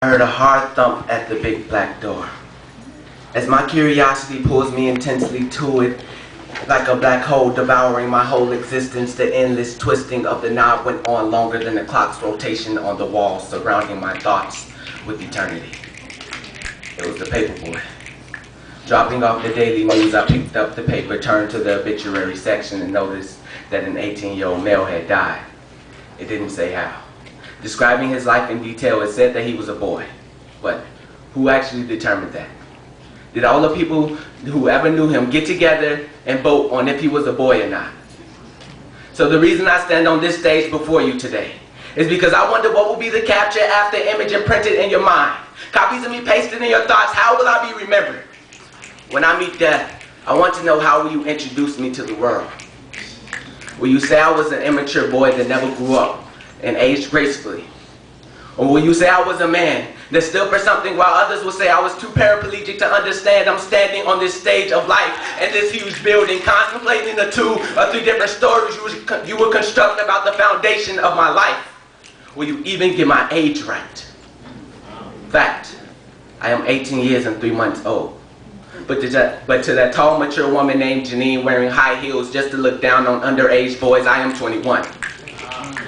I heard a hard thump at the big black door. As my curiosity pulls me intensely to it, like a black hole devouring my whole existence, the endless twisting of the knob went on longer than the clock's rotation on the wall, surrounding my thoughts with eternity. It was the paperboy. Dropping off the daily news, I picked up the paper, turned to the obituary section, and noticed that an 18-year-old male had died. It didn't say how. Describing his life in detail, it said that he was a boy. But who actually determined that? Did all the people who ever knew him get together and vote on if he was a boy or not? So the reason I stand on this stage before you today is because I wonder what will be the capture after image imprinted in your mind. Copies of me pasted in your thoughts. How will I be remembered? When I meet death, I want to know, how will you introduce me to the world? Will you say I was an immature boy that never grew up and aged gracefully? Or will you say I was a man that stood for something, while others will say I was too paraplegic to understand? I'm standing on this stage of life in this huge building, contemplating the 2 or 3 different stories you were constructing about the foundation of my life. Will you even get my age right? Fact, I am 18 years and 3 months old. But to that tall, mature woman named Janine wearing high heels just to look down on underage boys, I am 21.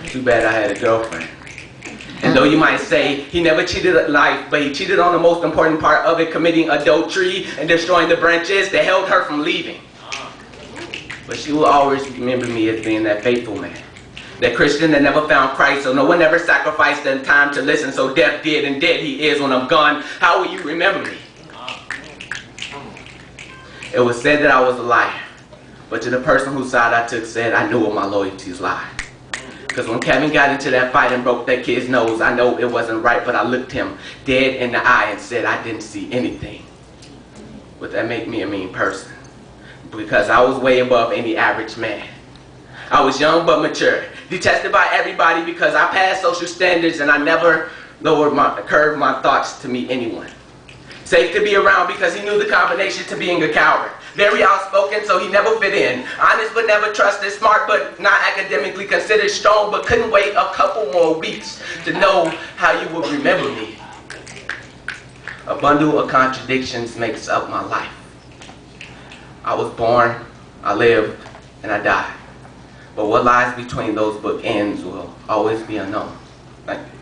Too bad I had a girlfriend. And though you might say he never cheated at life, but he cheated on the most important part of it, committing adultery and destroying the branches that held her from leaving. But she will always remember me as being that faithful man, that Christian that never found Christ, so no one ever sacrificed their time to listen, so deaf did, and dead he is when I'm gone. How will you remember me? It was said that I was a liar, but to the person whose side I took said I knew what my loyalties lied. Because when Kevin got into that fight and broke that kid's nose, I know it wasn't right, but I looked him dead in the eye and said I didn't see anything. Would that make me a mean person? Because I was way above any average man. I was young but mature, detested by everybody because I passed social standards and I never curved my thoughts to meet anyone. Safe to be around because he knew the combination to being a coward. Very outspoken, so he never fit in. Honest but never trusted. Smart but not academically considered. Strong but couldn't wait a couple more weeks to know how you would remember me. A bundle of contradictions makes up my life. I was born, I lived, and I died. But what lies between those bookends will always be unknown. Thank you.